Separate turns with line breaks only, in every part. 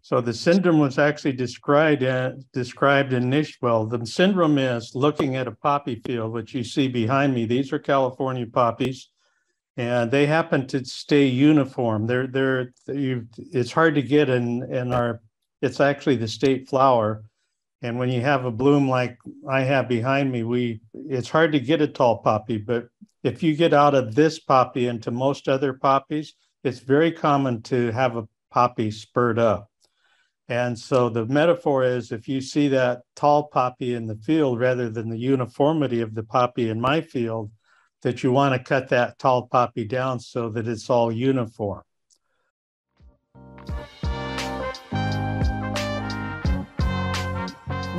So the syndrome was actually described in well, the syndrome is looking at a poppy field, which you see behind me. These are California poppies, and they happen to stay uniform. It's hard to get in our, it's actually the state flower. And when you have a bloom like I have behind me, it's hard to get a tall poppy, but if you get out of this poppy into most other poppies, it's very common to have a poppy spurt up. And so the metaphor is, if you see that tall poppy in the field rather than the uniformity of the poppy in my field, that you want to cut that tall poppy down so that it's all uniform.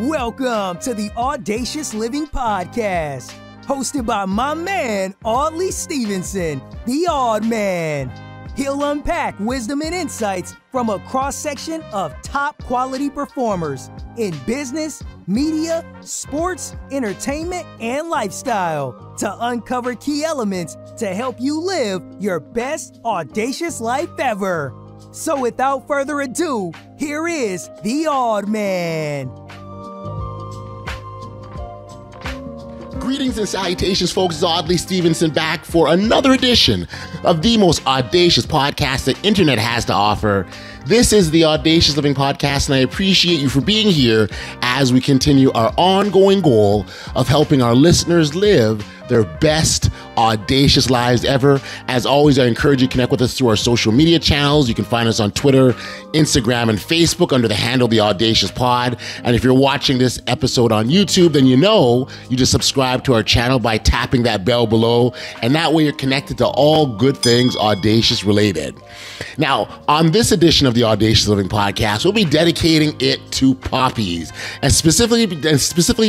Welcome to the Audacious Living Podcast, hosted by my man, Audley Stevenson, the Odd Man. He'll unpack wisdom and insights from a cross-section of top quality performers in business, media, sports, entertainment, and lifestyle to uncover key elements to help you live your best audacious life ever. So without further ado, here is the Odd Man.
Greetings and salutations, folks. It's Audley Stevenson back for another edition of the most audacious podcast the internet has to offer. This is the Audacious Living Podcast, and I appreciate you for being here as we continue our ongoing goal of helping our listeners live their best audacious lives ever. As always, I encourage you to connect with us through our social media channels. You can find us on Twitter, Instagram, and Facebook under the handle The Audacious Pod. And if you're watching this episode on YouTube, then you just subscribe to our channel by tapping that bell below. And that way you're connected to all good things audacious related. Now, on this edition of the Audacious Living Podcast, we'll be dedicating it to poppies and specifically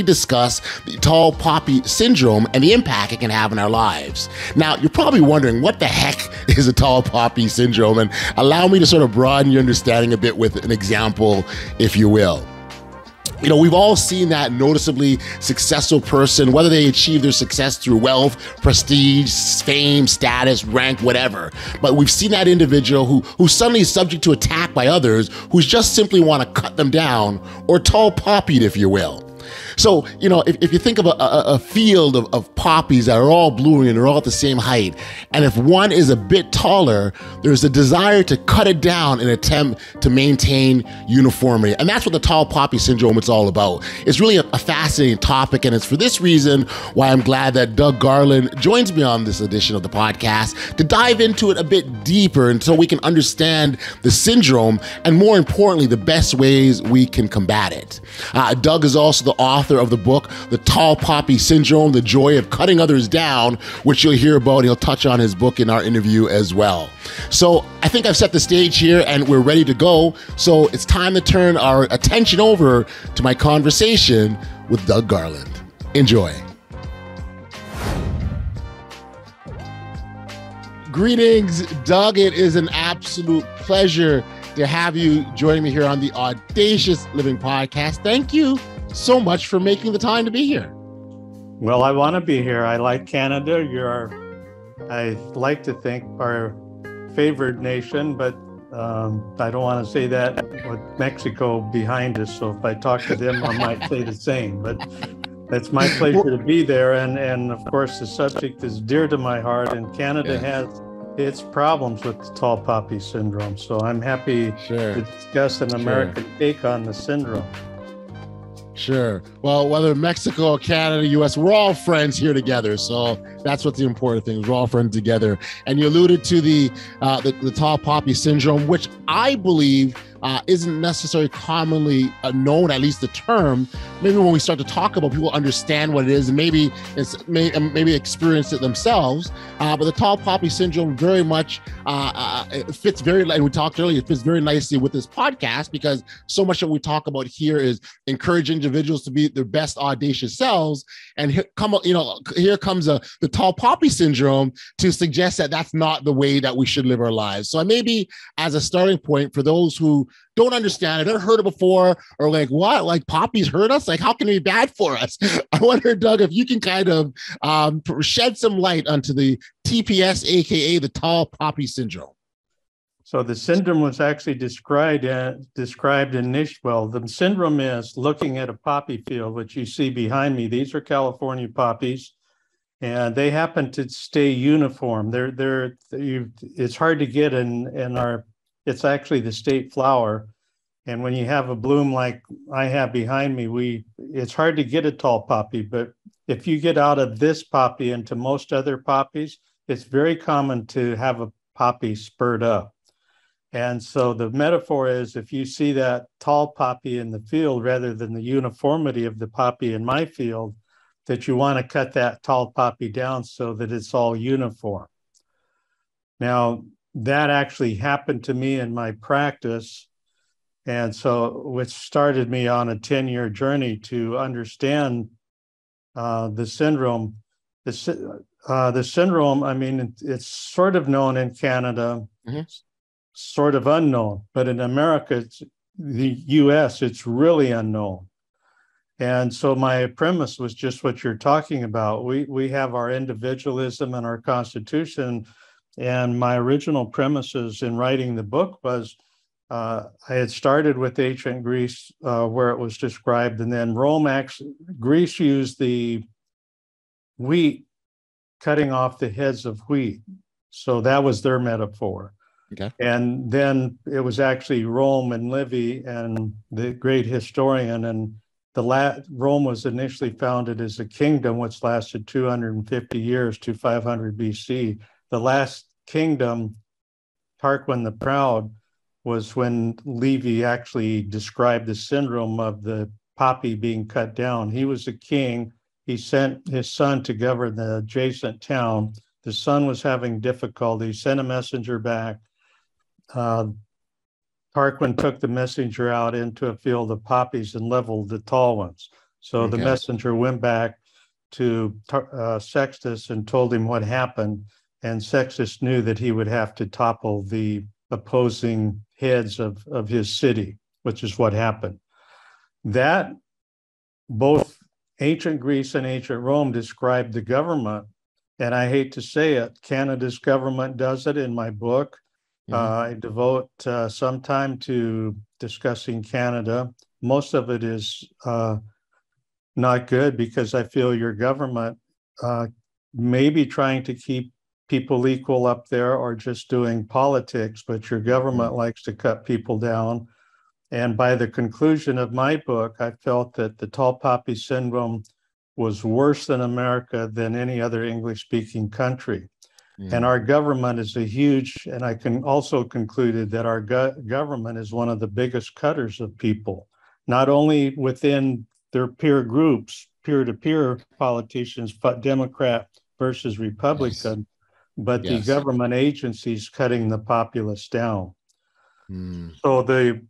discuss the tall poppy syndrome and the impact it can have in our lives. Now, you're probably wondering, what the heck is a tall poppy syndrome? And allow me to sort of broaden your understanding a bit with an example, if you will. You know, we've all seen that noticeably successful person, whether they achieve their success through wealth, prestige, fame, status, rank, whatever. But we've seen that individual who suddenly is subject to attack by others who just simply want to cut them down, or tall poppied, if you will. So, you know, if you think of a field of poppies that are all blooming and they're all at the same height, and if one is a bit taller, there's a desire to cut it down in an attempt to maintain uniformity. And that's what the tall poppy syndrome is all about. It's really a fascinating topic, and it's for this reason why I'm glad that Doug Garland joins me on this edition of the podcast to dive into it a bit deeper, and so we can understand the syndrome and, more importantly, the best ways we can combat it. Doug is also the author of the book, The Tall Poppy Syndrome, The Joy of Cutting Others Down, which you'll hear about. He'll touch on his book in our interview as well. So I think I've set the stage here and we're ready to go. So it's time to turn our attention over to my conversation with Doug Garland. Enjoy. Greetings, Doug. It is an absolute pleasure to have you joining me here on the Audacious Living Podcast. Thank you so much for making the time to be here.
Well, I want to be here. I like Canada. I like to think, our favored nation, but I don't want to say that with Mexico behind us. So if I talk to them, I might say the same. But it's my pleasure to be there. And of course, the subject is dear to my heart, and Canada has its problems with the tall poppy syndrome. So I'm happy to discuss an American take on the syndrome.
Sure. Well, whether Mexico, Canada, U.S., we're all friends here together. So that's what's the important thing. We're all friends together. And you alluded to the tall poppy syndrome, which I believe isn't necessarily commonly known, at least the term. Maybe when we start to talk about, people understand what it is and maybe experience it themselves. But the tall poppy syndrome very much it fits very, and we talked earlier, it fits very nicely with this podcast, because so much that we talk about here is encouraging individuals to be their best audacious selves. And here comes the tall poppy syndrome to suggest that that's not the way that we should live our lives. So maybe as a starting point for those who don't understand it, never heard it before, or like, what? Like, poppies hurt us? Like, how can it be bad for us? I wonder, Doug, if you can kind of shed some light onto the TPS, aka the tall poppy syndrome.
So the syndrome was actually described in niche. Well, the syndrome is looking at a poppy field, which you see behind me. These are California poppies, and they happen to stay uniform. It's hard to get in our. It's actually the state flower, and when you have a bloom like I have behind me, it's hard to get a tall poppy. But if you get out of this poppy into most other poppies, it's very common to have a poppy spurt up. And so the metaphor is, if you see that tall poppy in the field rather than the uniformity of the poppy in my field, that you want to cut that tall poppy down so that it's all uniform. Now, that actually happened to me in my practice. And so, which started me on a 10-year journey to understand the syndrome. The syndrome, I mean, it's sort of known in Canada. Mm-hmm. Sort of unknown, but in America, the US, it's really unknown. And so my premise was just what you're talking about. We have our individualism and our Constitution. And my original premises in writing the book was I had started with ancient Greece, where it was described, and then Greece used the wheat, cutting off the heads of wheat. So that was their metaphor.
Okay.
And then it was actually Rome and Livy and the great historian, and Rome was initially founded as a kingdom, which lasted 250 years to 500 BC. The last kingdom, Tarquin the Proud, was when Livy actually described the syndrome of the poppy being cut down. He was a king. He sent his son to govern the adjacent town. The son was having difficulty, sent a messenger back. Tarquin took the messenger out into a field of poppies and leveled the tall ones. So the messenger went back to Sextus and told him what happened. And Sextus knew that he would have to topple the opposing heads of his city, which is what happened. That both ancient Greece and ancient Rome described the government. And I hate to say it, Canada's government does it in my book. I devote some time to discussing Canada. Most of it is not good because I feel your government may be trying to keep people equal up there or just doing politics, but your government likes to cut people down. And by the conclusion of my book, I felt that the tall poppy syndrome was worse in America than any other English-speaking country. And our government is a huge, and I can also concluded that our government is one of the biggest cutters of people, not only within their peer groups, peer-to-peer politicians, but Democrat versus Republican, but the government agencies cutting the populace down. So the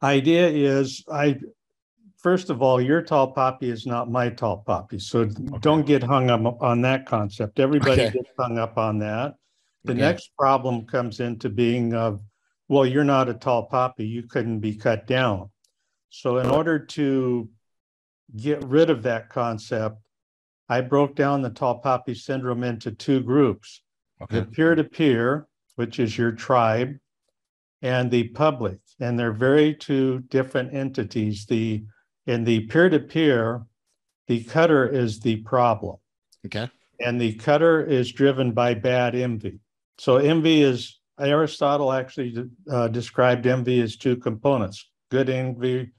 idea is, first of all, your tall poppy is not my tall poppy. So don't get hung up on that concept. Everybody gets hung up on that. The next problem comes into being well, you're not a tall poppy. You couldn't be cut down. So in order to get rid of that concept, I broke down the tall poppy syndrome into two groups. The peer-to-peer, which is your tribe, and the public. And they're very two different entities. In the peer-to-peer, the cutter is the problem. And the cutter is driven by bad envy. So envy is, Aristotle actually described envy as two components: good envy,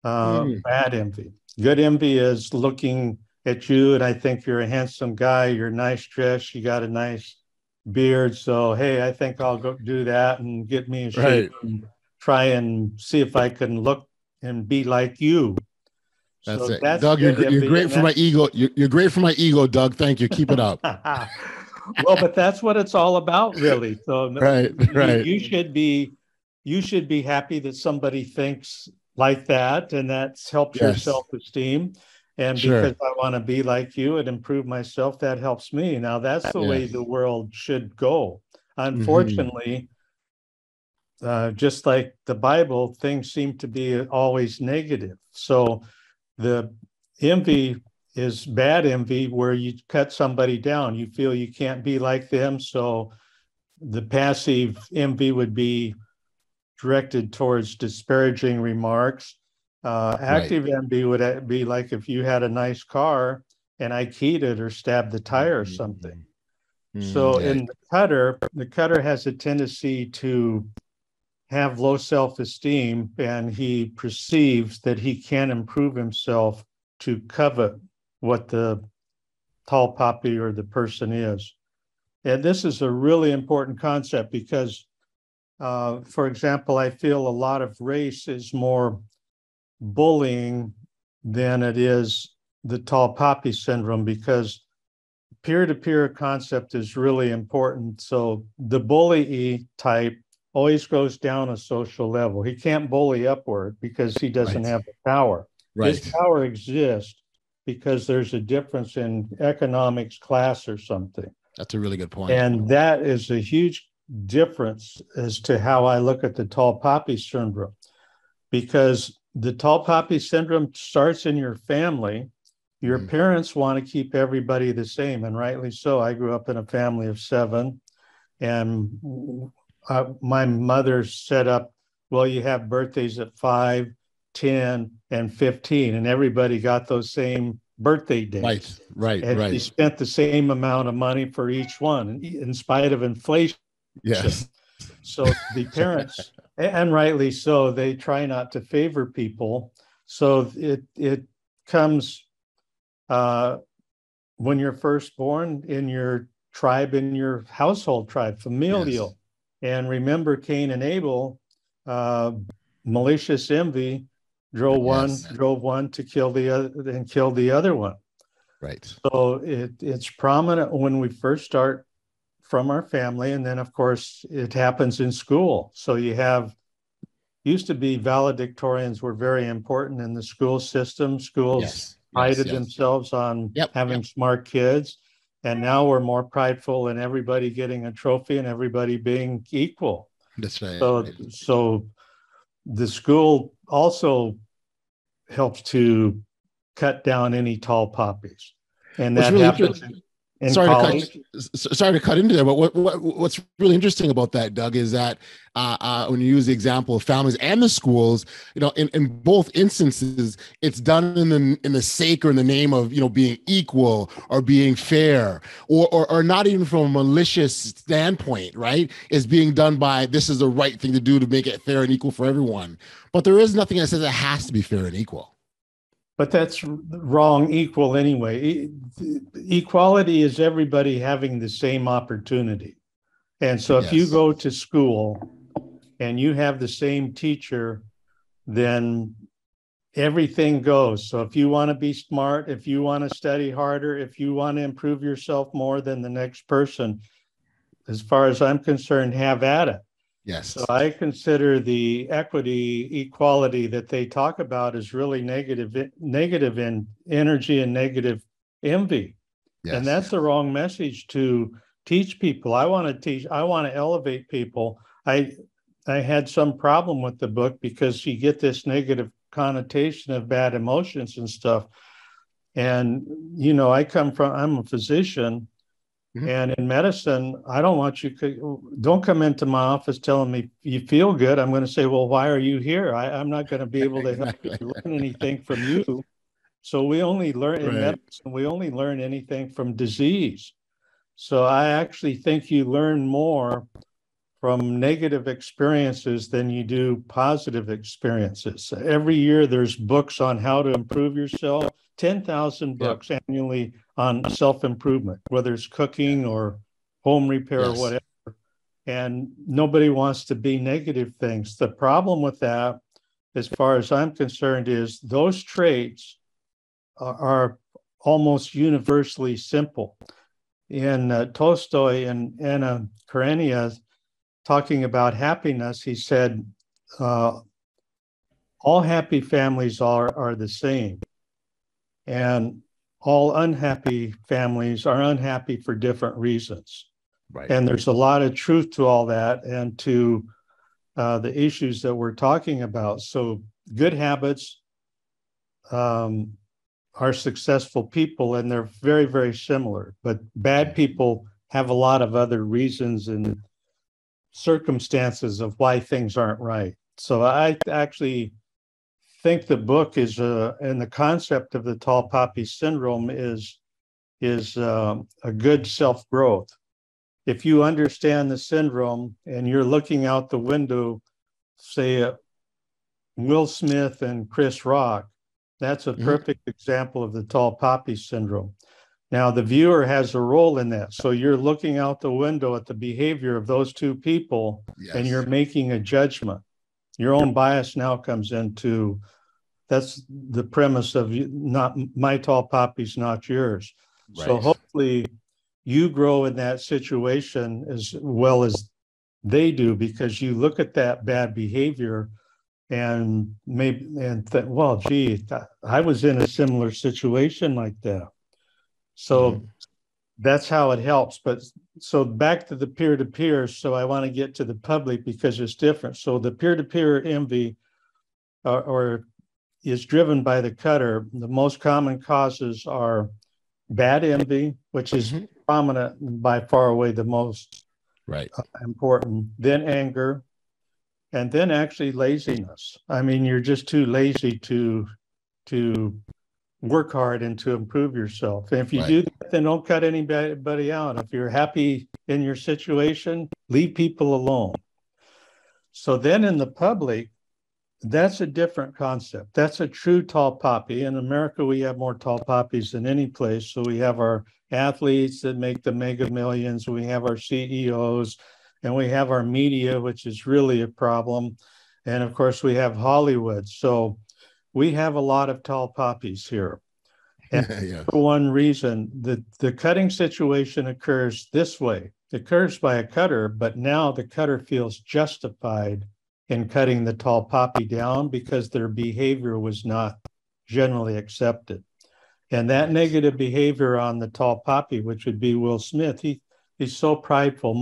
bad envy. Good envy is looking at you, and I think you're a handsome guy, you're nice dressed, you got a nice beard. So, hey, I think I'll go do that and get me a shape and try and see if I can look and be like you.
That's so it. Doug, you're great for my ego. You're great for my ego, Doug. Thank you. Keep it up.
Well, but that's what it's all about, really. So you should be happy that somebody thinks like that, and that helps your self-esteem. And because I want to be like you and improve myself, that helps me. Now, that's the way the world should go. Unfortunately, just like the Bible, things seem to be always negative. So the envy is bad envy, where you cut somebody down. You feel you can't be like them, so the passive envy would be directed towards disparaging remarks. Active envy would be like if you had a nice car and I keyed it or stabbed the tire or something. So in the cutter has a tendency to have low self-esteem, and he perceives that he can improve himself to covet what the tall poppy or the person is. And this is a really important concept because, for example, I feel a lot of race is more bullying than it is the tall poppy syndrome, because peer-to-peer concept is really important. So the bully type always goes down a social level. He can't bully upward because he doesn't have the power. His power exists because there's a difference in economics, class, or something.
That's a really good point.
And that is a huge difference as to how I look at the tall poppy syndrome, because the tall poppy syndrome starts in your family. Your parents want to keep everybody the same, and rightly so. I grew up in a family of 7, and my mother set up, well, you have birthdays at 5, 10, and 15, and everybody got those same birthday dates.
Right.
You spent the same amount of money for each one, in spite of inflation.
Yes.
So the parents, and rightly so, they try not to favor people. So it comes when you're first born in your tribe, in your household tribe, familial. Yes. And remember, Cain and Abel, malicious envy drove one to kill the other and killed the other one.
Right.
So it's prominent when we first start from our family, and then of course it happens in school. So used to be valedictorians were very important in the school system. Schools prided themselves on having smart kids. And now we're more prideful in everybody getting a trophy and everybody being equal.
That's right.
So the school also helps to cut down any tall poppies. And that happens in college.
Sorry to cut into there, but what's really interesting about that, Doug, is that when you use the example of families and the schools, in both instances, it's done in the sake or in the name of being equal or being fair, or not even from a malicious standpoint, right? It's being done by, this is the right thing to do to make it fair and equal for everyone. But there is nothing that says it has to be fair and equal.
But that's wrong. Equal anyway. Equality is everybody having the same opportunity. And so if you go to school and you have the same teacher, then everything goes. So if you want to be smart, if you want to study harder, if you want to improve yourself more than the next person, as far as I'm concerned, have at it.
Yes.
So I consider the equity, equality that they talk about is really negative in energy and negative envy. Yes. And that's the wrong message to teach people. I want to elevate people. I had some problem with the book because you get this negative connotation of bad emotions and stuff. And, I'm a physician. Mm-hmm. And in medicine, I don't want don't come into my office telling me you feel good. I'm going to say, well, why are you here? I'm not going to be able to help you learn anything from you. So we only learn in medicine, we only learn anything from disease. So I actually think you learn more from negative experiences than you do positive experiences. Every year there's books on how to improve yourself, 10,000 books annually on self-improvement, whether it's cooking or home repair or whatever. And nobody wants to be negative things. The problem with that, as far as I'm concerned, is those traits are almost universally simple. In Tolstoy and Anna Karenina, talking about happiness, he said, all happy families are the same. And all unhappy families are unhappy for different reasons. Right. And there's a lot of truth to all that and to the issues that we're talking about. So good habits are successful people, and they're very, very similar. But bad people have a lot of other reasons and circumstances of why things aren't right. So I actually think the book is, and the concept of the tall poppy syndrome is a good self-growth. If you understand the syndrome and you're looking out the window, say Will Smith and Chris Rock, that's a perfect example of the tall poppy syndrome. Now, the viewer has a role in that. So you're looking out the window at the behavior of those two people, and you're making a judgment. Your own bias now comes into, that's the premise of not my tall poppy's not yours. Right. So hopefully you grow in that situation as well as they do, because you look at that bad behavior and think, well, gee, I was in a similar situation like that. So that's how it helps. But so back to the peer-to-peer. So I want to get to the public because it's different. So the peer-to-peer envy or is driven by the cutter. The most common causes are bad envy, which is prominent, by far away the most important, then anger, and then actually laziness. I mean, you're just too lazy to work hard and to improve yourself. And if you do that, then don't cut anybody out. If you're happy in your situation, leave people alone. So then in the public, that's a different concept. That's a true tall poppy. In America, we have more tall poppies than any place. So we have our athletes that make the mega millions. We have our CEOs, and we have our media, which is really a problem. And of course, we have Hollywood. So we have a lot of tall poppies here. And for one reason, the cutting situation occurs this way. It occurs by a cutter, but now the cutter feels justified in cutting the tall poppy down because their behavior was not generally accepted. And that negative behavior on the tall poppy, which would be Will Smith, he's so prideful.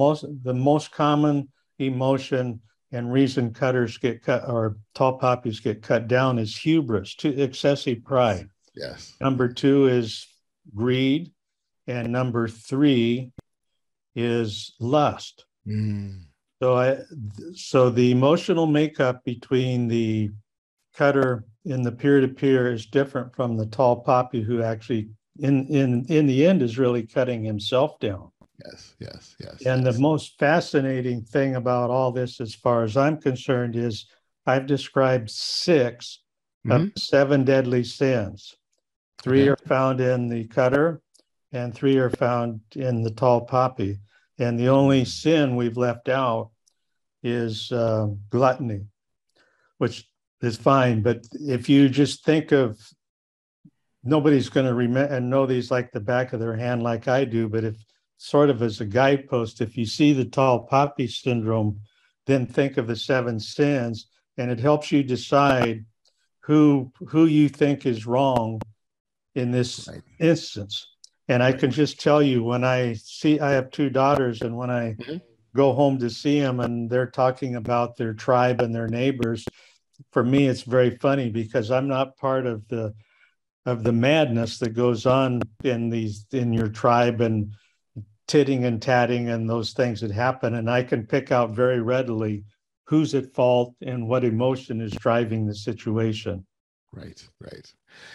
The most common emotion and reason cutters get cut or tall poppies get cut down is hubris, excessive pride.
Yes.
Number 2 is greed. And number 3 is lust. So the emotional makeup between the cutter in the peer-to-peer is different from the tall poppy, who actually in the end is really cutting himself down.
Yes.
And the most fascinating thing about all this, as far as I'm concerned, is I've described 6 of 7 deadly sins. 3 are found in the cutter and 3 are found in the tall poppy. And the only sin we've left out is gluttony, which is fine. But if you just think of, nobody's going to remember and know these like the back of their hand like I do, but if sort of as a guidepost, if you see the tall poppy syndrome, then think of the 7 sins, and it helps you decide who you think is wrong in this instance. And I can just tell you, when I have 2 daughters, and when I go home to see them and they're talking about their tribe and their neighbors, for me, it's very funny because I'm not part of the madness that goes on in your tribe and titting and tatting and those things that happen. And I can pick out very readily who's at fault and what emotion is driving the situation.
Right.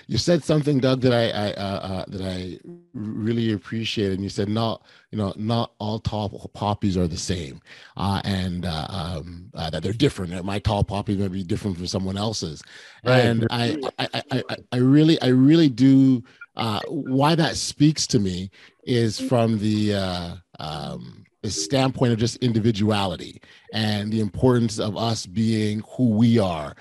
You said something, Doug, that I really appreciated. And you said not all tall poppies are the same, and that they're different. That my tall poppy may be different from someone else's. Right. And I really do. Why that speaks to me is from the standpoint of just individuality and the importance of us being who we are.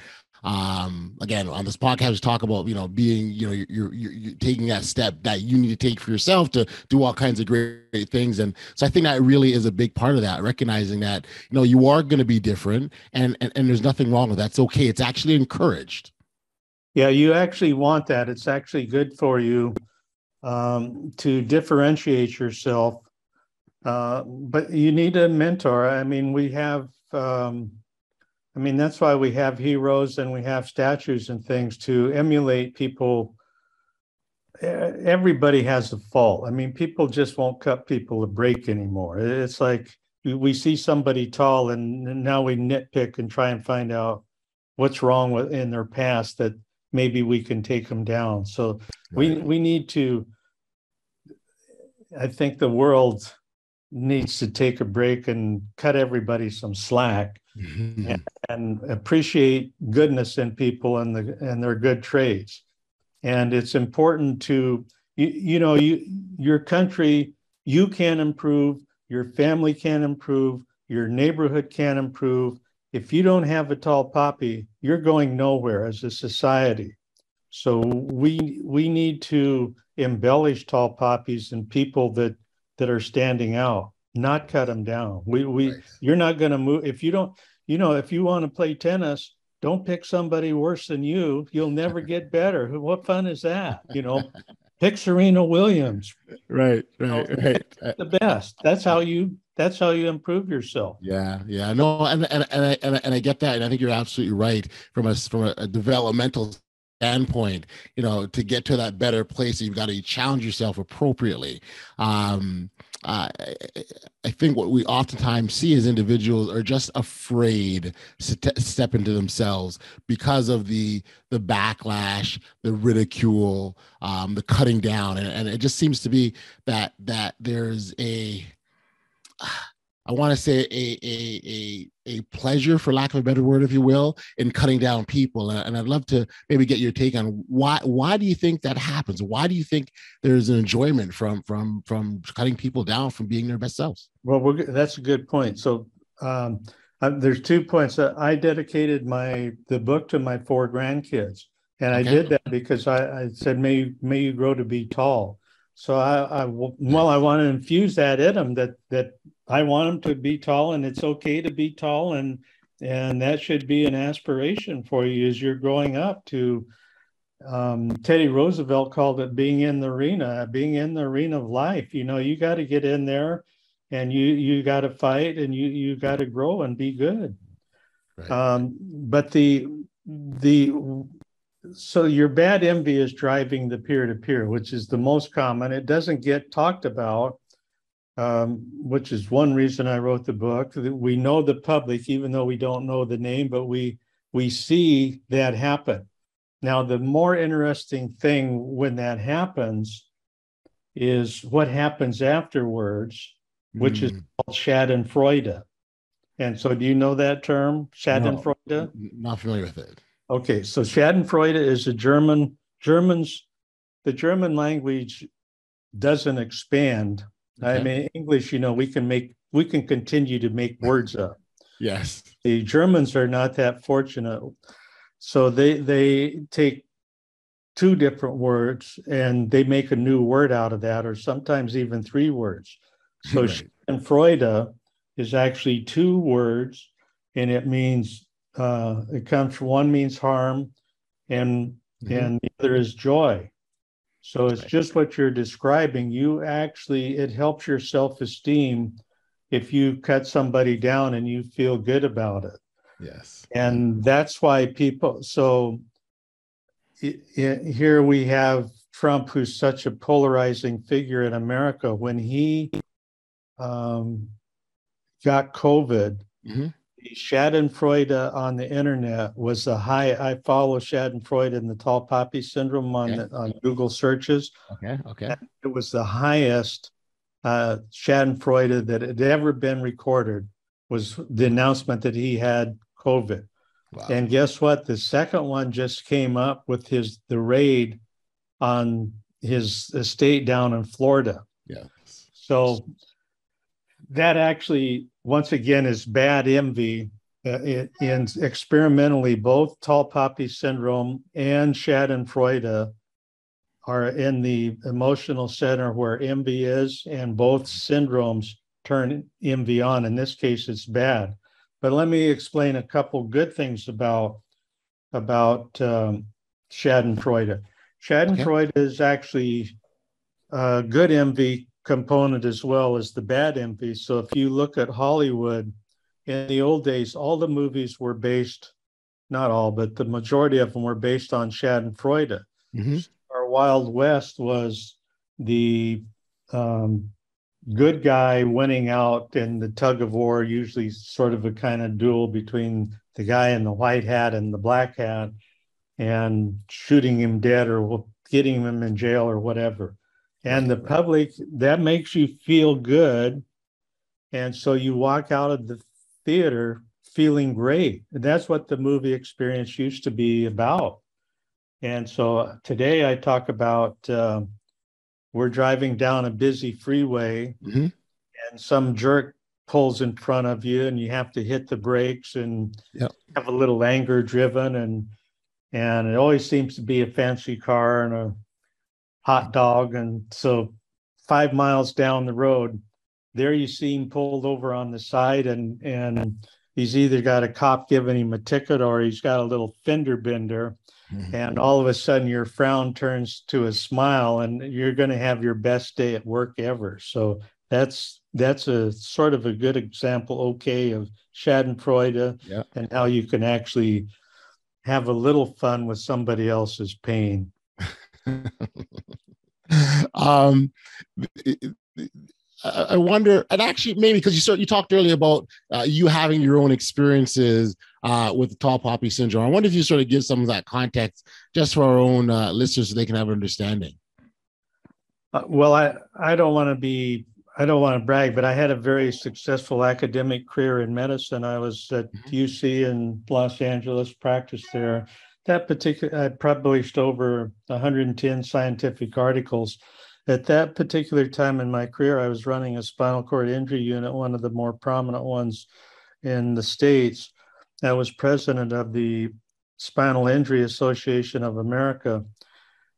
Again, on this podcast, we talk about, being, you're taking that step that you need to take for yourself to do all kinds of great things. And so I think that really is a big part of that, recognizing that, you are going to be different and there's nothing wrong with that. It's okay. It's actually encouraged.
Yeah, you actually want that. It's actually good for you to differentiate yourself. But you need a mentor. I mean, that's why we have heroes and we have statues and things to emulate people. Everybody has a fault. I mean, people just won't cut people a break anymore. It's like we see somebody tall and now we nitpick and try and find out what's wrong in their past that maybe we can take them down. So we need to, I think the world needs to take a break and cut everybody some slack and appreciate goodness in people and their good traits. And it's important to, your country, you can improve, your family can improve, your neighborhood can improve. If you don't have a tall poppy, you're going nowhere as a society. So we need to embellish tall poppies and people that are standing out, not cut them down. You're not going to move. If you don't, if you want to play tennis, don't pick somebody worse than you. You'll never get better. What fun is that? Pick Serena Williams.
Right.
The best. That's how you improve yourself.
Yeah. No, and I get that, and I think you're absolutely right from a developmental standpoint. To get to that better place, you've got to challenge yourself appropriately. I think what we oftentimes see is individuals are just afraid to step into themselves because of the backlash, the ridicule, the cutting down, and it just seems to be that there's I want to say a pleasure, for lack of a better word, if you will, in cutting down people. And I'd love to maybe get your take on why do you think that happens? Why do you think there's an enjoyment from cutting people down from being their best selves?
Well, that's a good point. So there's 2 points. I dedicated the book to my 4 grandkids. And I did that because I said, may you grow to be tall. So I want to infuse that in them, that I want them to be tall, and it's okay to be tall, and that should be an aspiration for you as you're growing up. To Teddy Roosevelt called it being in the arena of life. You got to get in there, and you got to fight, and you got to grow and be good. Right. But so your bad envy is driving the peer-to-peer, which is the most common. It doesn't get talked about, which is one reason I wrote the book. We know the public, even though we don't know the name, but we see that happen. Now, the more interesting thing when that happens is what happens afterwards, which is called Scha-den-frue-de. And so do you know that term, Scha-den-frue-de?
No, not familiar with it.
Okay, so Scha-den-frue-de is the German language doesn't expand. Okay. I mean, English, we can continue to make words up.
Yes.
The Germans are not that fortunate. So they take 2 different words and they make a new word out of that, or sometimes even 3 words. So Scha-den-frue-de is actually 2 words, and it means it comes from, one means harm and the other is joy. So it's just what you're describing. It helps your self-esteem if you cut somebody down and you feel good about it.
Yes.
And that's why here we have Trump, who's such a polarizing figure in America. When he got COVID, the Scha-den-frue-de on the internet was the high. I follow Scha-den-frue-de and the tall poppy syndrome on Google searches.
Okay.
It was the highest Scha-den-frue-de that had ever been recorded, was the announcement that he had COVID. Wow. And guess what? The second one just came up with the raid on his estate down in Florida.
Yeah.
So that actually, once again, is bad envy. Experimentally, both tall poppy syndrome and Scha-den-frue-de are in the emotional center where envy is, and both syndromes turn envy on. In this case, it's bad. But let me explain a couple good things about Scha-den-frue-de. Scha-den-frue-de is actually a good envy component as well as the bad envy. So if you look at Hollywood, in the old days, all the movies were based, not all, but the majority of them were based on Scha-den-frue-de. Our Wild West was the good guy winning out in the tug of war, usually sort of a kind of duel between the guy in the white hat and the black hat, and shooting him dead or getting him in jail or whatever. And the public, that makes you feel good. And so you walk out of the theater feeling great. And that's what the movie experience used to be about. And so today I talk about we're driving down a busy freeway,
Mm-hmm.
and some jerk pulls in front of you and you have to hit the brakes and have a little anger driven. And it always seems to be a fancy car and a hot dog. And so 5 miles down the road, there you see him pulled over on the side, and he's either got a cop giving him a ticket or he's got a little fender bender.
Mm-hmm.
And all of a sudden your frown turns to a smile and you're going to have your best day at work ever. So that's a sort of a good example, okay, of Scha-den-frue-de and how you can actually have a little fun with somebody else's pain.
I wonder, and actually maybe because you talked earlier about you having your own experiences with the tall poppy syndrome. I wonder if you sort of give some of that context just for our own listeners so they can have an understanding.
Well, I don't want to brag, but I had a very successful academic career in medicine. I was at UC in Los Angeles, practiced there. I published over 110 scientific articles. At that particular time in my career, I was running a spinal cord injury unit, one of the more prominent ones in the States. I was president of the Spinal Injury Association of America.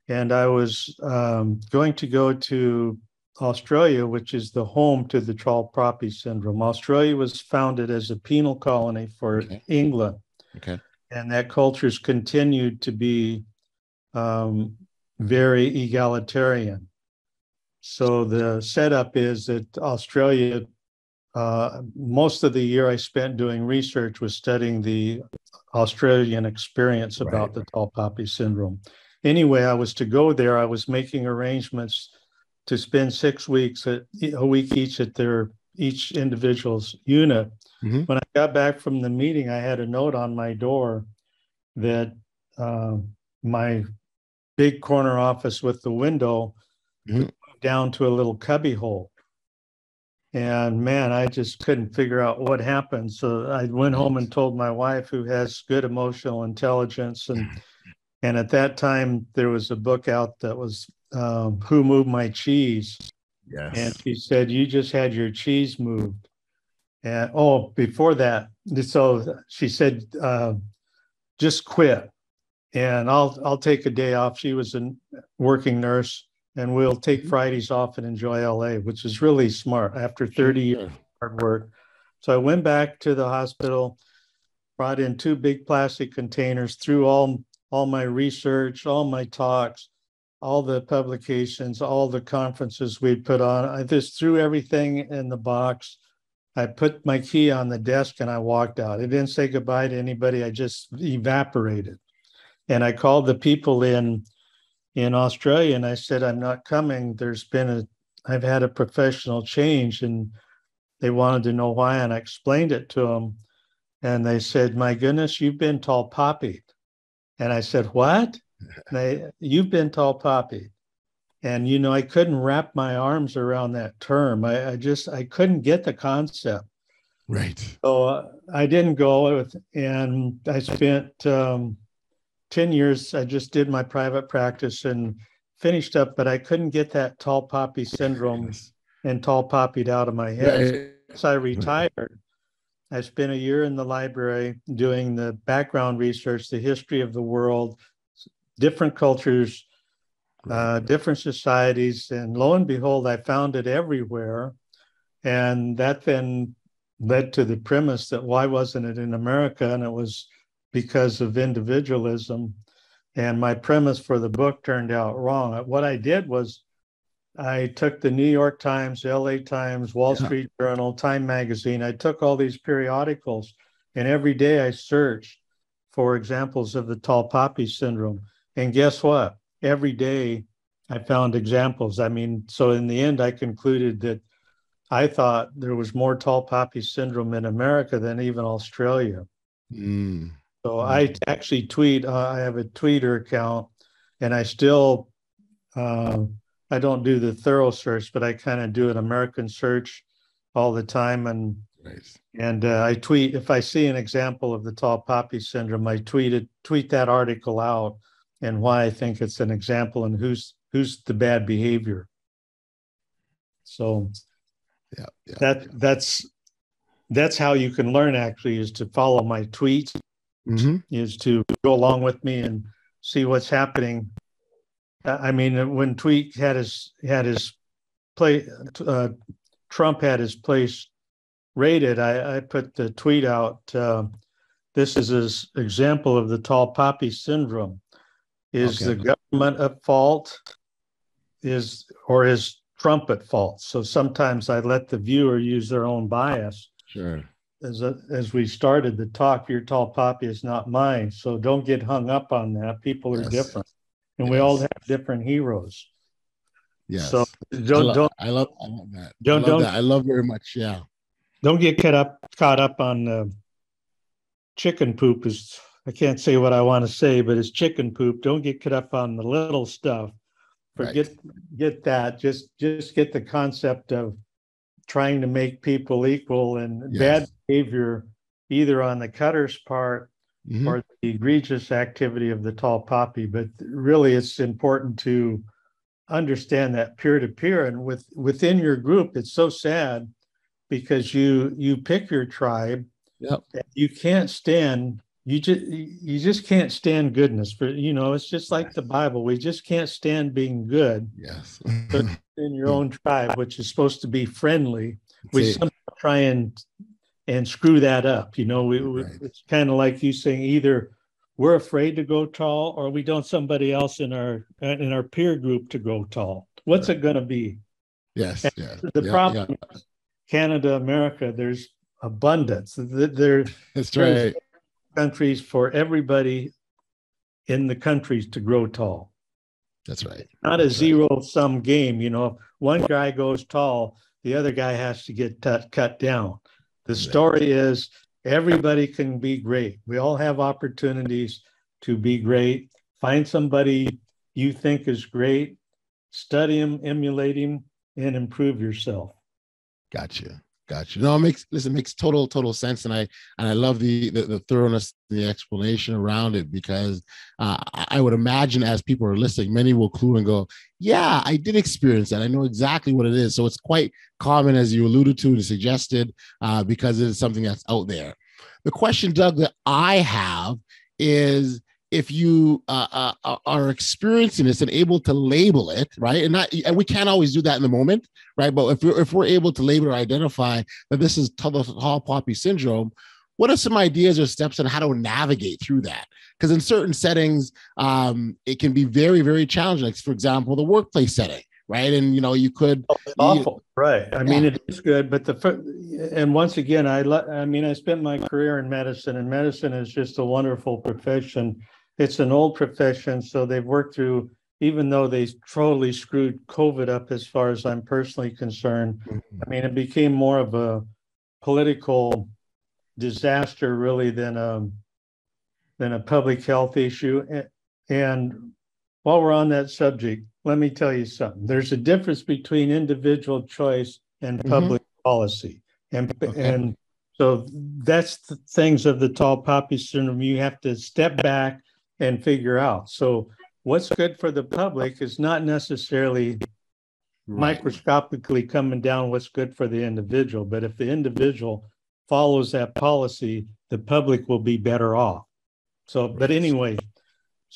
And I was going to go to Australia, which is the home to the tall poppy syndrome. Australia was founded as a penal colony for England. Okay. And that culture's continued to be very egalitarian. So the setup is that Australia, most of the year I spent doing research was studying the Australian experience about the tall poppy syndrome. Anyway, I was to go there. I was making arrangements to spend 6 weeks, a week each at each individual's unit. Mm-hmm. When I got back from the meeting, I had a note on my door that my big corner office with the window down to a little cubby hole. And man, I just couldn't figure out what happened. So I went home and told my wife, who has good emotional intelligence. And at that time, there was a book out that was Who Moved My Cheese? Yes. And she said, you just had your cheese moved. And before that, so she said, just quit and I'll take a day off. She was a working nurse, and we'll take Fridays off and enjoy LA, which is really smart after 30 years of hard work. So I went back to the hospital, brought in 2 big plastic containers, threw all my research, all my talks, all the publications, all the conferences we'd put on. I just threw everything in the box. I put my key on the desk and I walked out. I didn't say goodbye to anybody. I just evaporated. And I called the people in Australia and I said, I'm not coming. I've had a professional change, and they wanted to know why. And I explained it to them. And they said, my goodness, you've been tall poppied. And I said, what? You've been tall poppied. And, I couldn't wrap my arms around that term. I couldn't get the concept.
Right.
So I didn't go and I spent 10 years. I just did my private practice and finished up, but I couldn't get that tall poppy syndrome and tall poppied out of my head. So I retired. I spent a year in the library doing the background research, the history of the world, different cultures, different societies. And lo and behold, I found it everywhere. And that then led to the premise that why wasn't it in America? And it was because of individualism. And my premise for the book turned out wrong. What I did was I took the New York Times, LA Times, Wall Street Journal, Time Magazine. I took all these periodicals, and every day I searched for examples of the tall poppy syndrome. And guess what? Every day I found examples. I mean, so in the end, I concluded that I thought there was more tall poppy syndrome in America than even Australia. So I actually tweet. I have a Twitter account, and I still I don't do the thorough search, but I kind of do an American search all the time, and
Nice.
and I tweet if I see an example of the tall poppy syndrome. I tweet that article out and why I think it's an example and who's the bad behavior. So that's how you can learn, actually, is to follow my tweets, is to go along with me and see what's happening. I mean, when Tweet had his play, Trump had his place rated, I put the tweet out. This is his example of the tall poppy syndrome. Is the government at fault? Or is Trump at fault? So sometimes I let the viewer use their own bias.
Sure.
As we started the talk, your tall poppy is not mine. So don't get hung up on that. People are different, and we all have different heroes.
Yes.
So
I love that. I love very much. Yeah.
Don't get caught up on chicken poop. I can't say what I want to say, but it's chicken poop. Don't get caught up on the little stuff. Get that. Just get the concept of trying to make people equal, and bad behavior either on the cutter's part or the egregious activity of the tall poppy. But really, it's important to understand that peer-to-peer, and within your group, it's so sad because you pick your tribe. You can't stand. You just can't stand goodness. It's just like the Bible. We just can't stand being good.
Yes.
But in your own tribe, which is supposed to be friendly, we somehow try and screw that up. It's kind of like you saying either we're afraid to go tall or we don't somebody else in our peer group to go tall. What's it going to be?
Yes.
The problem is Canada, America, there's abundance.
That's right.
Countries for everybody in the countries to grow tall.
That's right.
Not a zero-sum game. If one guy goes tall, the other guy has to get cut down. The story is everybody can be great. We all have opportunities to be great. Find somebody you think is great, study him, emulate him, and improve yourself.
Gotcha. No, it makes total sense, and I love the thoroughness, the explanation around it, because I would imagine as people are listening, many will clue and go, "Yeah, I did experience that. I know exactly what it is." So it's quite common, as you alluded to and suggested, because it is something that's out there. The question, Doug, that I have is, if you are experiencing this and able to label it, right? And we can't always do that in the moment, right? But if we're able to label or identify that this is tall poppy syndrome, what are some ideas or steps on how to navigate through that? Because in certain settings, it can be very, very challenging. Like, for example, the workplace setting, right? And you could
awful, right? I mean, it is good, but and once again, I spent my career in medicine, and medicine is just a wonderful profession. It's an old profession, so they've worked through, even though they totally screwed COVID up as far as I'm personally concerned. I mean, it became more of a political disaster really than a public health issue. And while we're on that subject, let me tell you something. There's a difference between individual choice and public policy. And so that's the things of the tall poppy syndrome you have to step back and figure out. So what's good for the public is not necessarily microscopically coming down what's good for the individual. But if the individual follows that policy, the public will be better off. So, but anyway,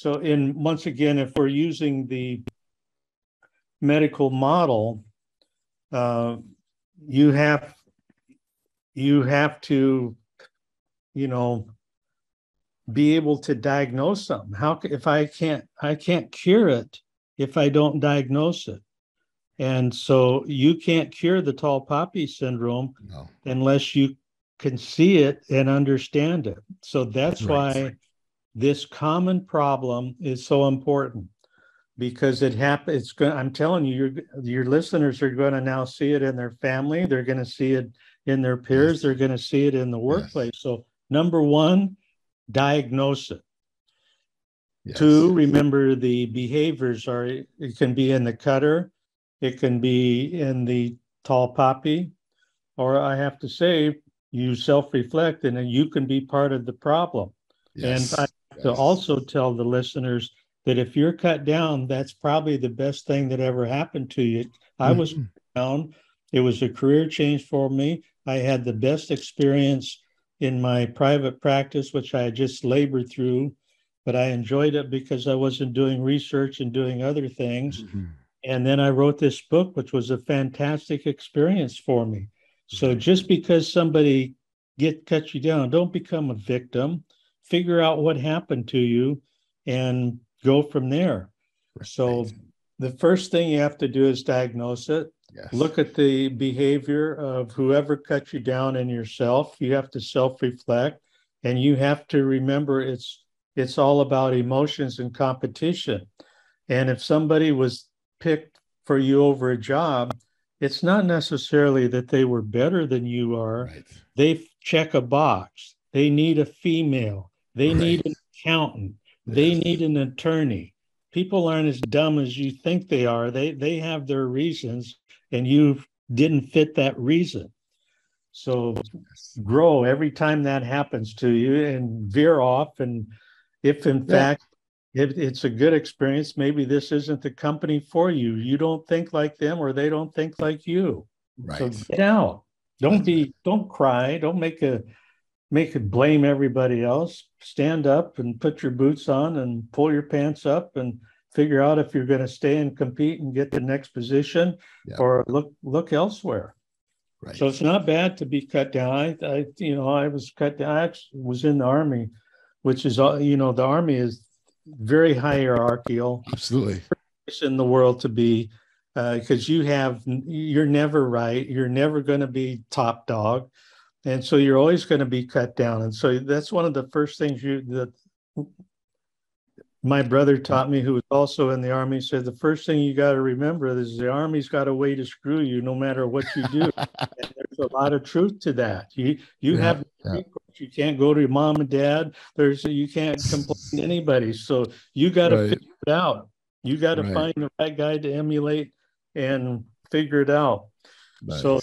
once again, if we're using the medical model, you have to, be able to diagnose something. If I can't cure it if I don't diagnose it. And so you can't cure the tall poppy syndrome unless you can see it and understand it. So that's why this common problem is so important. because it happened. It's going. I'm telling you, your listeners are going to now see it in their family. They're going to see it in their peers.
Yes.
They're going to see it in the workplace.
Yes.
So number one, diagnose it.
Yes.
Two, remember the behaviors are. It can be in the cutter, it can be in the tall poppy, or I have to say, you self-reflect, and then you can be part of the problem.
Yes.
And I have to also tell the listeners that if you're cut down, that's probably the best thing that ever happened to you. I was cut down. It was a career change for me. I had the best experience in my private practice, which I had just labored through, but I enjoyed it because I wasn't doing research and doing other things. And then I wrote this book, which was a fantastic experience for me. So just because somebody cuts you down, don't become a victim. Figure out what happened to you and go from there. Right. So the first thing you have to do is diagnose it. Yes. Look at the behavior of whoever cut you down and yourself. You have to self-reflect, and you have to remember it's all about emotions and competition. And if somebody was picked for you over a job, it's not necessarily that they were better than you are. Right. They check a box. They need a female. They need an accountant. Yes. They need an attorney. People aren't as dumb as you think they are. They have their reasons, and you didn't fit that reason. So grow every time that happens to you and veer off. And if in fact it's a good experience, maybe this isn't the company for you. You don't think like them, or they don't think like you. Right. So get out. Don't cry. Don't make it blame everybody else. Stand up and put your boots on and pull your pants up and figure out if you're going to stay and compete and get the next position, or look elsewhere. Right. So it's not bad to be cut down. I was cut down. I actually was in the Army, which is, the Army is very hierarchical. Absolutely. In the world to be, because you're never right. You're never going to be top dog. And so you're always going to be cut down. And so that's one of the first things that my brother taught me, who was also in the Army, said the first thing you got to remember is the Army's got a way to screw you no matter what you do. And there's a lot of truth to that. You have you can't go to your mom and dad. You can't complain to anybody. So you got to figure it out. You got to find the right guy to emulate and figure it out. Nice. So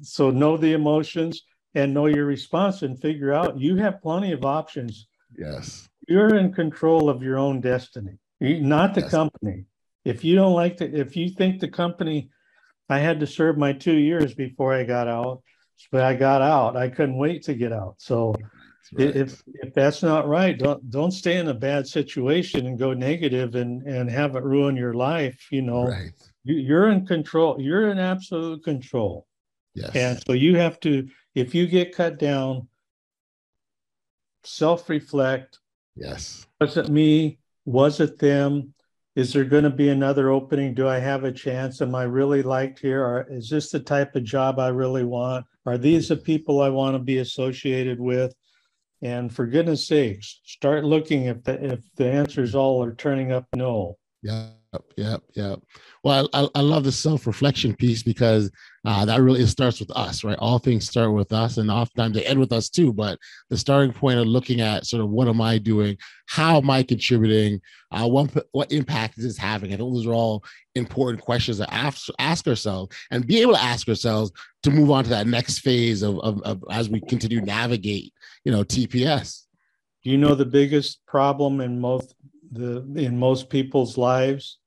so know the emotions and know your response and figure out you have plenty of options. Yes. You're in control of your own destiny, not the company. If you don't if you think the company, I had to serve my 2 years before I got out, but I got out. I couldn't wait to get out. So if that's not right, don't stay in a bad situation and go negative and have it ruin your life. You're in control. You're in absolute control. Yes. And so you have to, if you get cut down, self-reflect. Yes. Was it me? Was it them? Is there going to be another opening? Do I have a chance? Am I really liked here? Or is this the type of job I really want? Are these the people I want to be associated with? And for goodness sakes, start looking if the answers all are turning up no. Yep. Well, I love the self-reflection piece because that really, it starts with us, right? All things start with us, and oftentimes they end with us too. But the starting point of looking at sort of what am I doing? How am I contributing? What impact is this having? I think those are all important questions to ask ourselves and be able to ask ourselves to move on to that next phase of as we continue to navigate, TPS. Do you know the biggest problem in most people's lives?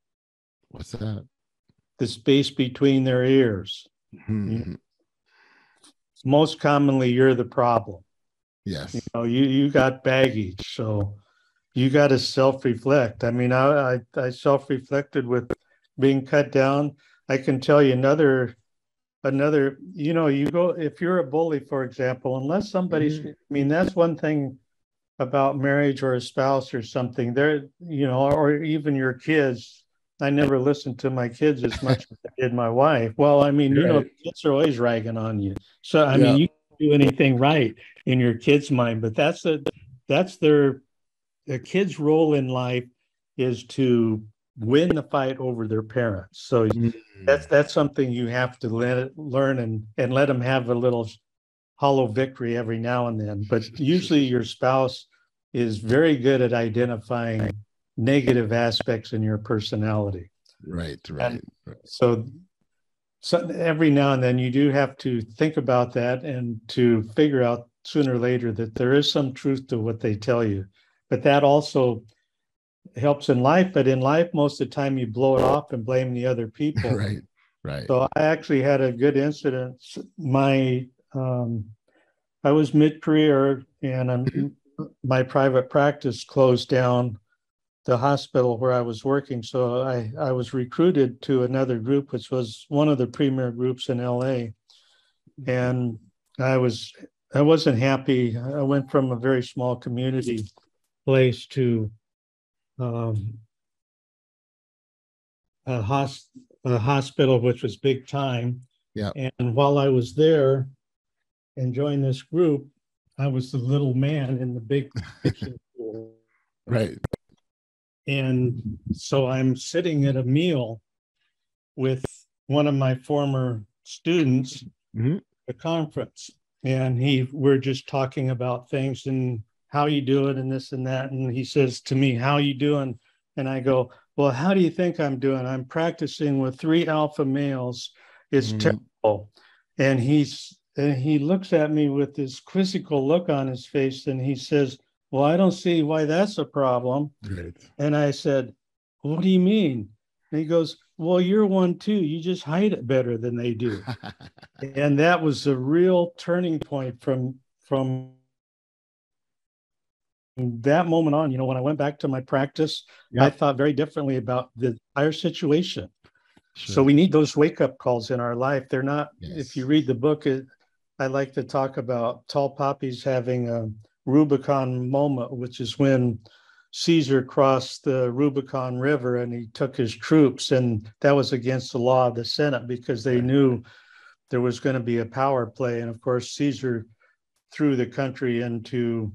What's that? The space between their ears. Mm-hmm. Most commonly, you're the problem. Yes. You got baggage, so you got to self-reflect. I mean, I self-reflected with being cut down. I can tell you another, you go, if you're a bully, for example, unless somebody's, I mean, that's one thing about marriage or a spouse or something there, or even your kids. I never listened to my kids as much as I did my wife. Well, I mean, the kids are always ragging on you. So, I mean, you can't do anything right in your kids' mind, but that's their a kid's role in life is to win the fight over their parents. So that's something you have to learn and let them have a little hollow victory every now and then. But usually your spouse is very good at identifying negative aspects in your personality.
Right.
So every now and then you do have to think about that and to figure out sooner or later that there is some truth to what they tell you. But that also helps in life. But in life, most of the time you blow it off and blame the other people.
Right.
So I actually had a good incident. I was mid-career and my private practice closed down the hospital where I was working. So I was recruited to another group, which was one of the premier groups in LA. And I wasn't happy. I went from a very small community place to a hospital, which was big time.
Yeah.
And while I was there enjoying this group, I was the little man in the big kitchen pool.
Right.
And so I'm sitting at a meal with one of my former students at a conference, and we're just talking about things and how you doing and this and that. And he says to me, "How you doing?" And I go, "Well, how do you think I'm doing? I'm practicing with 3 alpha males. It's terrible." And he looks at me with this quizzical look on his face, and he says, "Well, I don't see why that's a problem."
Right.
And I said, "What do you mean?" And he goes, "Well, you're one too. You just hide it better than they do." And that was a real turning point from that moment on. When I went back to my practice, I thought very differently about the entire situation. Sure. So we need those wake-up calls in our life. They're not, if you read the book, I like to talk about tall poppies having a Rubicon moment, which is when Caesar crossed the Rubicon River and he took his troops, and that was against the law of the Senate because they knew there was going to be a power play. And of course, Caesar threw the country into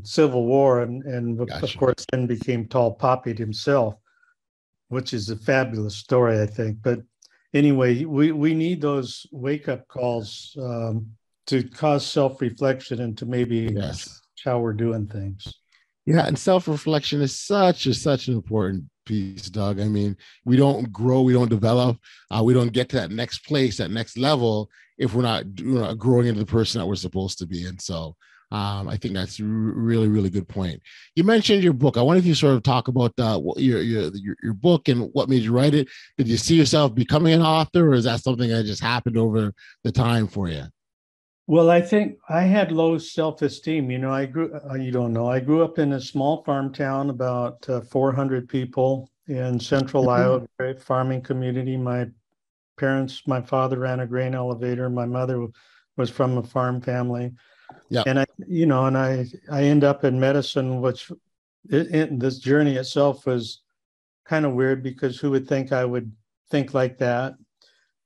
civil war and of course then became tall poppied himself, which is a fabulous story, I think. But anyway, we need those wake-up calls to cause self-reflection and to maybe how we're doing things.
Yeah, and self-reflection is such an important piece, Doug. I mean, we don't grow, we don't develop, we don't get to that next place, that next level, if we're not growing into the person that we're supposed to be. And so I think that's a really, really good point. You mentioned your book. I wonder if you sort of talk about your book and what made you write it. Did you see yourself becoming an author, or is that something that just happened over the time for you?
Well, I think I had low self-esteem. I grew up in a small farm town, about 400 people in central Iowa, very farming community. My father ran a grain elevator. My mother was from a farm family. Yeah. And I end up in medicine, which this journey itself was kind of weird because who would think I would think like that?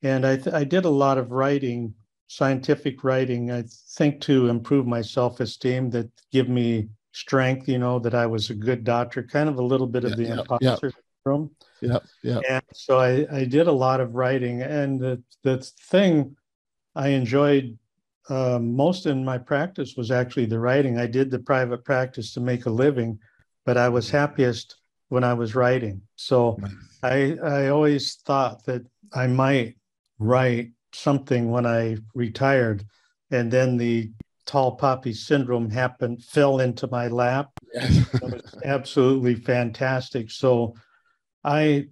And I did a lot of writing, scientific writing, I think, to improve my self-esteem, that give me strength, that I was a good doctor, kind of a little bit of the imposter syndrome. Yeah. And so I did a lot of writing, and the thing I enjoyed most in my practice was actually the writing. I did the private practice to make a living, but I was happiest when I was writing. So I always thought that I might write something when I retired, and then the tall poppy syndrome fell into my lap. It was absolutely fantastic. So when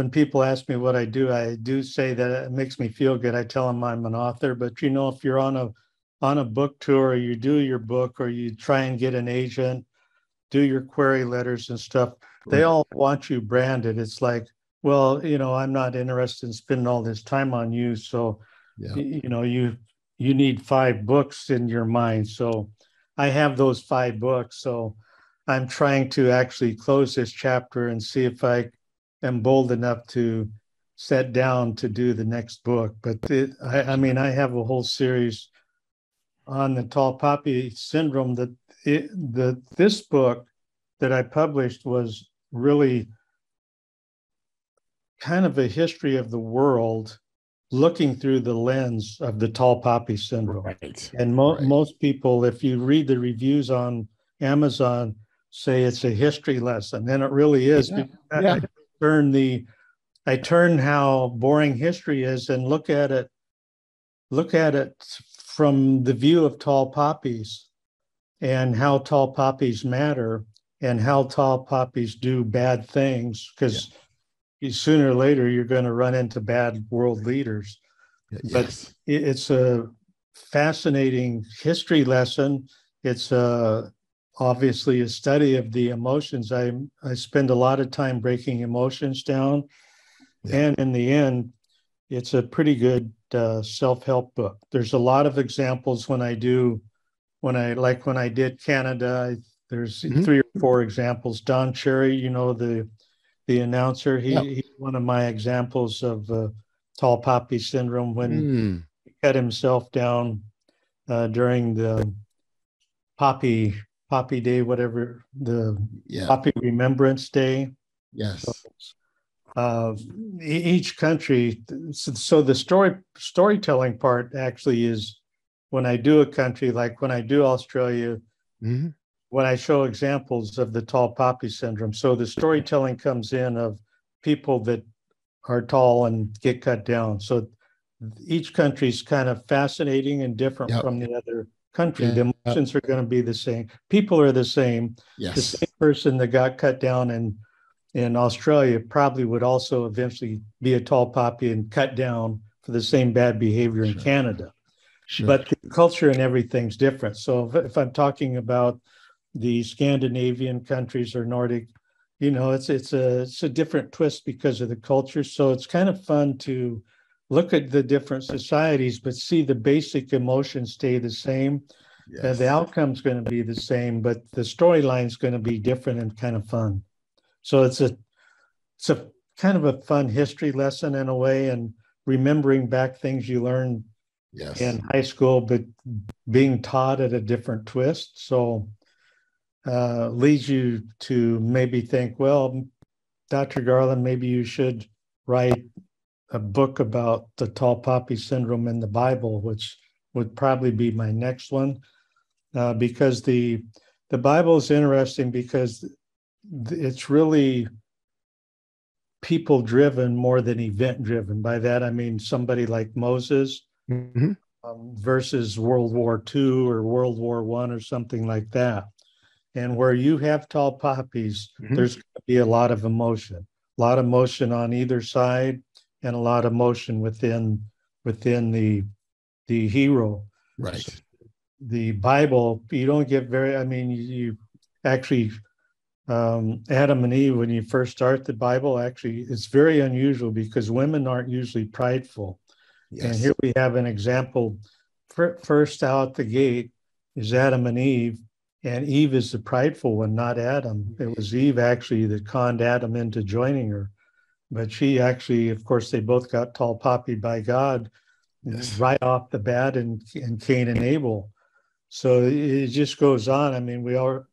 people ask me what I do say that it makes me feel good. I tell them I'm an author, but if you're on a book tour, or you do your book, or you try and get an agent, do your query letters and stuff, they all want you branded. It's like, well, I'm not interested in spending all this time on you. So, you need 5 books in your mind. So I have those 5 books. So I'm trying to actually close this chapter and see if I am bold enough to set down to do the next book. But I have a whole series on the tall poppy syndrome that this book that I published was really kind of a history of the world looking through the lens of the tall poppy syndrome.
Right.
And most people, if you read the reviews on Amazon, say it's a history lesson, and it really is.
Yeah.
I turn how boring history is and look at it from the view of tall poppies and how tall poppies matter and how tall poppies do bad things, because sooner or later you're going to run into bad world leaders.
Yes.
But it's a fascinating history lesson. It's obviously a study of the emotions. I spend a lot of time breaking emotions down. Yeah. And in the end, it's a pretty good self-help book. There's a lot of examples when I did Canada, there's 3 or 4 examples. Don Cherry, the announcer, he's one of my examples of tall poppy syndrome when he cut himself down during the poppy day, whatever, the Poppy Remembrance Day.
Yes.
So, each country, so the storytelling part actually is when I do a country, like when I do Australia, when I show examples of the tall poppy syndrome. So the storytelling comes in of people that are tall and get cut down. So each country is kind of fascinating and different from the other country. The emotions are going to be the same. People are the same.
Yes.
The same person that got cut down in Australia probably would also eventually be a tall poppy and cut down for the same bad behavior in Canada. Sure. But the culture and everything's different. So if I'm talking about the Scandinavian countries or Nordic, it's a different twist because of the culture. So it's kind of fun to look at the different societies, but see the basic emotions stay the same. Yes. The outcome's going to be the same, but the storyline's going to be different and kind of fun. So it's a kind of a fun history lesson in a way, and remembering back things you learned in high school, but being taught at a different twist. So leads you to maybe think, well, Dr. Garland, maybe you should write a book about the tall poppy syndrome in the Bible, which would probably be my next one, because the Bible is interesting because it's really people driven more than event driven. By that, I mean somebody like Moses versus World War II or World War I or something like that. And where you have tall poppies, there's going to be a lot of emotion on either side, and a lot of emotion within the hero.
Right.
So the Bible, you don't get you actually, Adam and Eve, when you first start the Bible, actually, it's very unusual because women aren't usually prideful. Yes. And here we have an example. First out the gate is Adam and Eve. And Eve is the prideful one, not Adam. It was Eve actually that conned Adam into joining her. But she actually, of course, they both got tall poppied by God right off the bat in Cain and Abel. So it just goes on. I mean, we are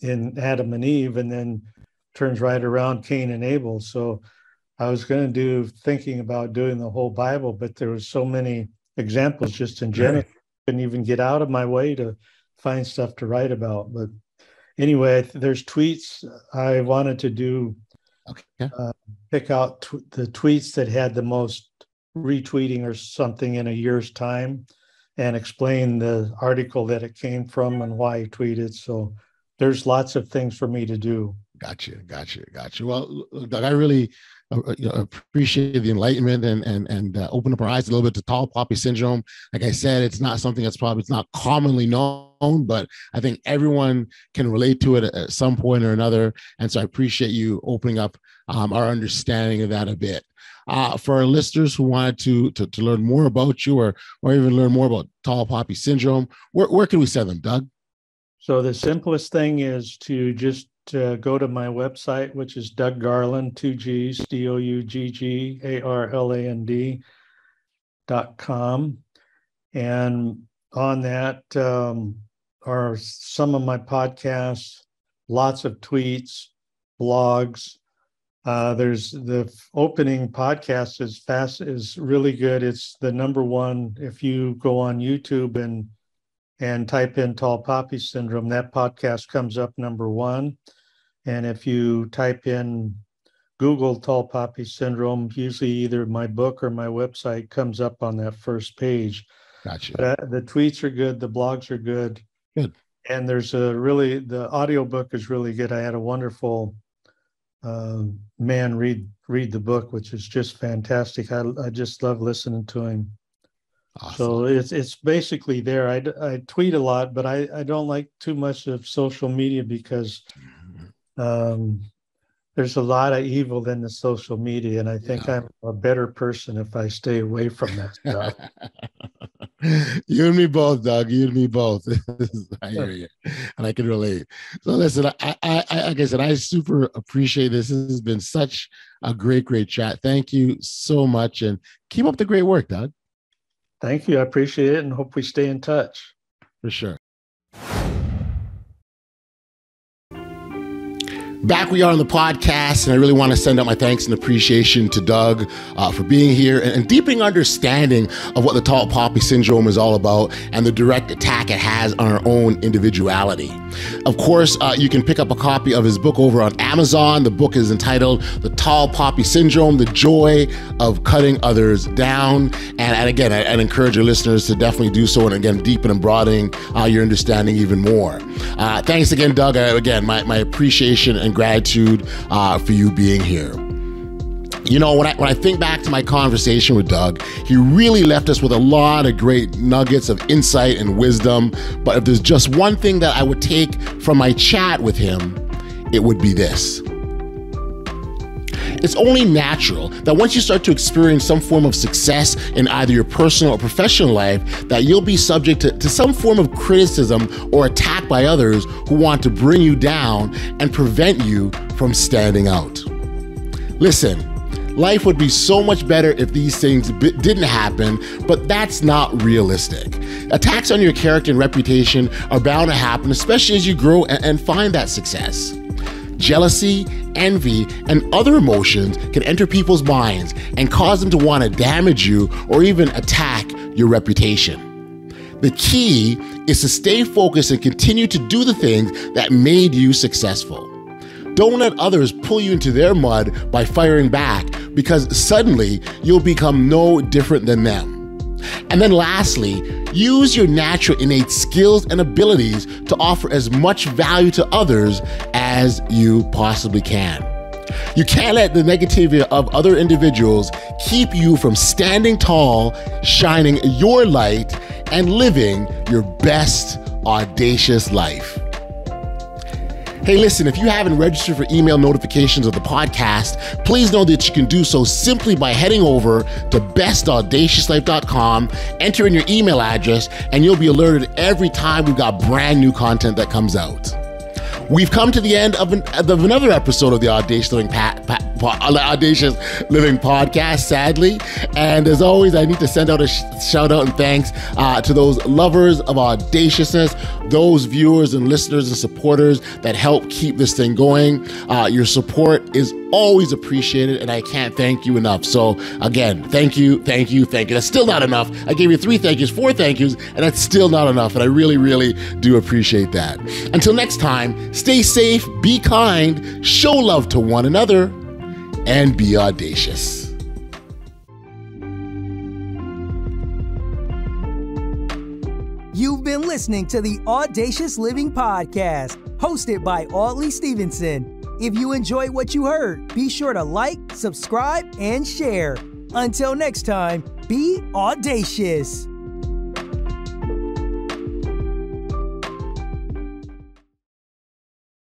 in Adam and Eve, and then turns right around Cain and Abel. So I was going to thinking about doing the whole Bible, but there was so many examples just in general. I couldn't even get out of my way to find stuff to write about. But anyway, there's tweets I wanted to do, pick out the tweets that had the most retweeting or something in a year's time, and explain the article that it came from and why he tweeted. So there's lots of things for me to do.
Gotcha. Well, Doug, I really appreciate the enlightenment and open up our eyes a little bit to tall poppy syndrome. Like I said, it's not something it's not commonly known, but I think everyone can relate to it at some point or another. And so I appreciate you opening up our understanding of that a bit. For our listeners who wanted to learn more about you or even learn more about tall poppy syndrome, where can we send them, Doug?
So the simplest thing is to just go to my website, which is Doug Garland, 2 G's, DougGarland.com. And on that, are some of my podcasts, lots of tweets, blogs. There's the opening podcast is really good. It's the #1. If you go on YouTube and type in tall poppy syndrome, that podcast comes up #1. And if you type in Google tall poppy syndrome, usually either my book or my website comes up on that first page.
Gotcha.
But the tweets are good. The blogs are good.
Good.
And the audiobook is really good. I had a wonderful man read the book, which is just fantastic. I just love listening to him. Awesome. So it's basically there. I tweet a lot, but I don't like too much of social media because there's a lot of evil in the social media, and I think I'm a better person if I stay away from that stuff.
You and me both, Doug. You and me both. I hear you, and I can relate. So listen, I like I said, I super appreciate this. This has been such a great chat. Thank you so much, and keep up the great work, Doug.
Thank you. I appreciate it, and hope we stay in touch.
For sure. Back we are on the podcast, and I really want to send out my thanks and appreciation to Doug for being here and deepening understanding of what the tall poppy syndrome is all about and the direct attack it has on our own individuality. Of course, you can pick up a copy of his book over on Amazon. The book is entitled The Tall Poppy Syndrome, The Joy of Cutting Others Down. And again, I'd encourage your listeners to definitely do so, and again, deepen and broadening your understanding even more. Thanks again, Doug. Again, my appreciation and gratitude for you being here. You know, when I think back to my conversation with Doug, he really left us with a lot of great nuggets of insight and wisdom. But if there's just one thing that I would take from my chat with him, it would be this. It's only natural that once you start to experience some form of success in either your personal or professional life, that you'll be subject to some form of criticism or attack by others who want to bring you down and prevent you from standing out. Listen, life would be so much better if these things didn't happen, but that's not realistic. Attacks on your character and reputation are bound to happen, especially as you grow and find that success. Jealousy, envy, and other emotions can enter people's minds and cause them to want to damage you or even attack your reputation. The key is to stay focused and continue to do the things that made you successful. Don't let others pull you into their mud by firing back, because suddenly you'll become no different than them. And then lastly, use your natural innate skills and abilities to offer as much value to others as you possibly can. You can't let the negativity of other individuals keep you from standing tall, shining your light, and living your best audacious life. Hey, listen, if you haven't registered for email notifications of the podcast, please know that you can do so simply by heading over to bestaudaciouslife.com, enter in your email address, and you'll be alerted every time we've got brand new content that comes out. We've come to the end of another episode of the Audacious Living Podcast, sadly. And as always, I need to send out a shout out and thanks to those lovers of audaciousness, those viewers and listeners and supporters that help keep this thing going. Your support is always appreciated, and I can't thank you enough. So again, thank you. That's still not enough. I gave you 3 thank yous, 4 thank yous, and that's still not enough. And I really, really do appreciate that. Until next time, stay safe, be kind, show love to one another, and be audacious.
You've been listening to the Audacious Living Podcast, hosted by Audley Stevenson. If you enjoyed what you heard, be sure to like, subscribe, and share. Until next time, be audacious.